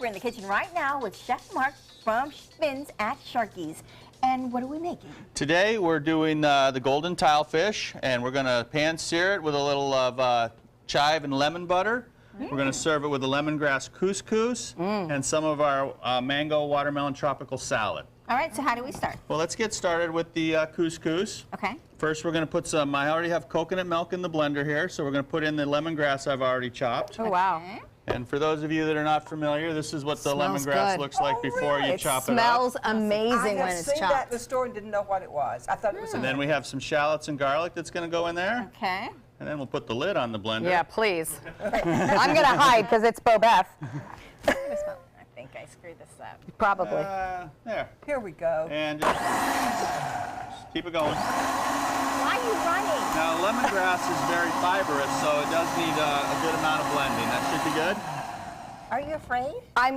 We're in the kitchen right now with Chef Mark from Fins at Sharky's. And what are we making? Today we're doing the golden tilefish, and we're going to pan sear it with a little of chive and lemon butter. We're going to serve it with a lemongrass couscous and some of our mango watermelon tropical salad. All right, so how do we start? Well, let's get started with the couscous. Okay. First, we're going to put some, I already have coconut milk in the blender here, so we're going to put in the lemongrass I've already chopped. Oh, wow. Okay. And for those of you that are not familiar, this is what the Smells lemongrass good. looks like before you chop it up. Smells amazing I when have it's seen that chopped. in the store and didn't know what it was. I thought it was And then we have some shallots and garlic that's going to go in there. Okay. And then we'll put the lid on the blender. Yeah, please. I'm going to hide because it's Bo Beth. I think I screwed this up. Probably. There. Here we go. And just keep it going. Why are you running? Now, lemongrass is very fibrous, so it does need a good amount of blending. That should be good. Are you afraid?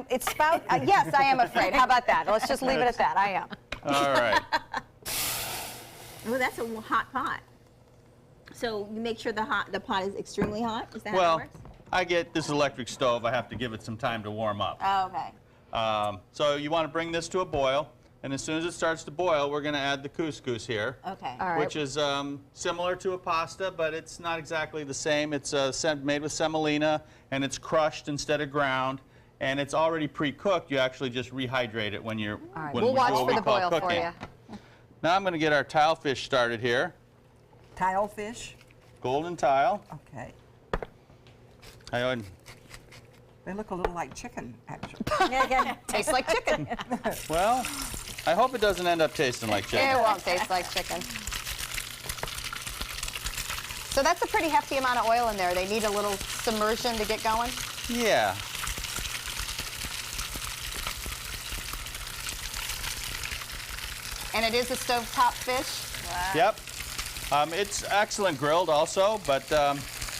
It's about, yes, I am afraid. How about that? Let's just leave it at that. I am. All right. Oh, that's a hot pot. So you make sure the pot is extremely hot? Is that how Well, it works? I get this electric stove. I have to give it some time to warm up. Oh, okay. So you want to bring this to a boil, and as soon as it starts to boil, we're going to add the couscous here. Okay. All right. Which is similar to a pasta, but it's not exactly the same. It's made with semolina, and it's crushed instead of ground, and it's already pre-cooked. You actually just rehydrate it when you're All right. when We'll we do watch what for we the call boil for cooking. you. Now I'm going to get our tilefish started here. Tilefish. Golden tile. Okay. They look a little like chicken, actually. Tastes like chicken. Well, I hope it doesn't end up tasting like chicken. It won't taste like chicken. So that's a pretty hefty amount of oil in there. They need a little submersion to get going. Yeah. And it is a stovetop fish. Yep. It's excellent grilled also, but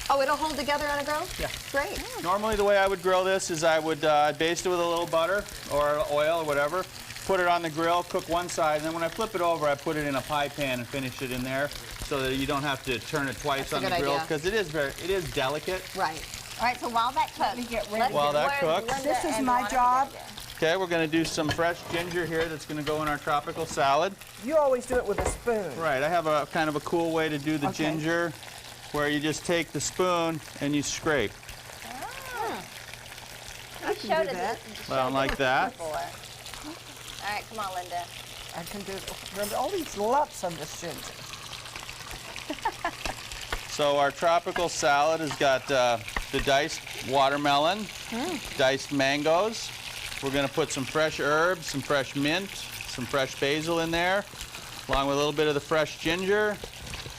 Oh, it'll hold together on a grill? Yeah. Great. normally the way I would grill this is I would baste it with a little butter or oil or whatever, put it on the grill, cook one side, and then when I flip it over, I put it in a pie pan and finish it in there so that you don't have to turn it twice That's a on the good grill idea. because it is delicate. Right. All right, so while that cooks, While that cooks. This is my job. Okay, we're going to do some fresh ginger here that's going to go in our tropical salad. You always do it with a spoon. Right, I have a kind of a cool way to do the Okay. ginger where you just take the spoon and you scrape. You showed us that. this Well, like that. before. All right, come on, Linda. I can do it. There's all these lumps of this ginger. So our tropical salad has got the diced watermelon, diced mangoes. We're going to put some fresh herbs, some fresh mint, some fresh basil in there, along with a little bit of the fresh ginger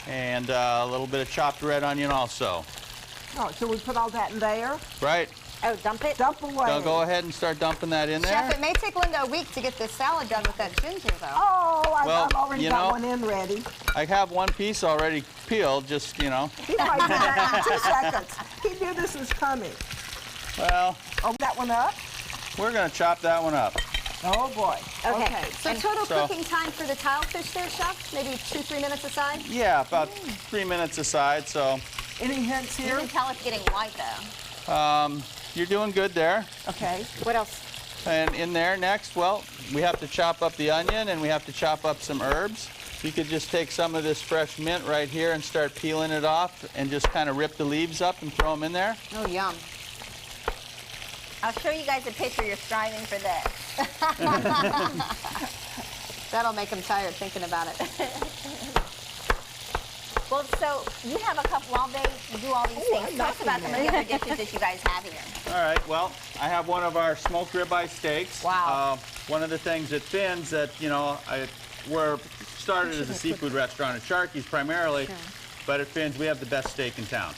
and a little bit of chopped red onion also. Oh, so we put all that in there? Right? Oh, dump it? Dump away. So go ahead and start dumping that in there. Chef, it may take Linda a week to get this salad done with that ginger, though. Oh, Well, I've already you got know- one in ready. I have one piece already peeled, just, you know. He might do that in 2 seconds. He knew this was coming. Well, Oh, that one up? we're going to chop that one up. Oh, boy. Okay. So total So- cooking time for the tilefish there, Chef? Maybe 2-3 minutes aside? Yeah, about 3 minutes aside, so Any hints You here? can tell it's getting white, though. you're doing good there. Okay. What else? And in there next, well, we have to chop up the onion and we have to chop up some herbs. You could just take some of this fresh mint right here and start peeling it off and just kind of rip the leaves up and throw them in there. Oh, yum. I'll show you guys a picture. You're striving for this. That'll make him tired thinking about it. Well, so you have a couple while they do all these things. I'm Tell us about knocking some of the other dishes that you guys have here. All right, well, I have one of our smoked ribeye steaks. Wow. One of the things at Finn's that, you know, we're started as a seafood restaurant at Sharky's primarily, but at Finn's we have the best steak in town.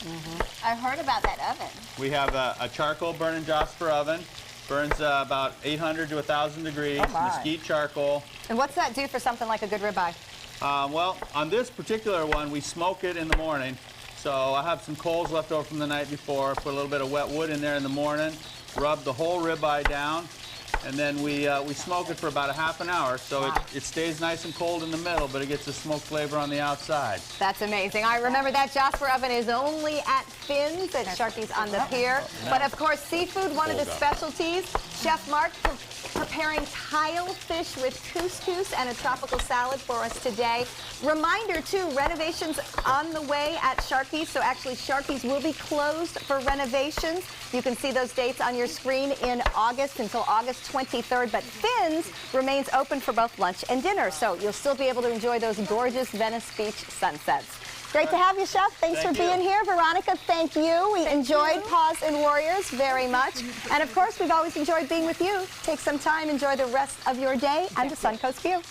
I heard about that oven. We have a charcoal burning Jasper oven. Burns about 800 to 1,000 degrees, Oh, my. mesquite charcoal. And what's that do for something like a good ribeye? Well, on this particular one, we smoke it in the morning. So I have some coals left over from the night before, put a little bit of wet wood in there in the morning, rub the whole ribeye down, and then we smoke it for about a half an hour. So it stays nice and cold in the middle, but it gets a smoked flavor on the outside. That's amazing. I remember that Jasper oven is only at Finn's at Sharky's on the pier. But of course, seafood, one of the specialties. Chef Mark preparing tilefish with couscous and a tropical salad for us today. Reminder, too, renovations on the way at Sharky's. So actually, Sharky's will be closed for renovations. You can see those dates on your screen in August until August 23rd. But Finn's remains open for both lunch and dinner. So you'll still be able to enjoy those gorgeous Venice Beach sunsets. Great to have you, Chef. Thanks for being here. Veronica, thank you. We enjoyed Paws and Warriors very much. And of course, we've always enjoyed being with you. Take some time, enjoy the rest of your day and the Suncoast view.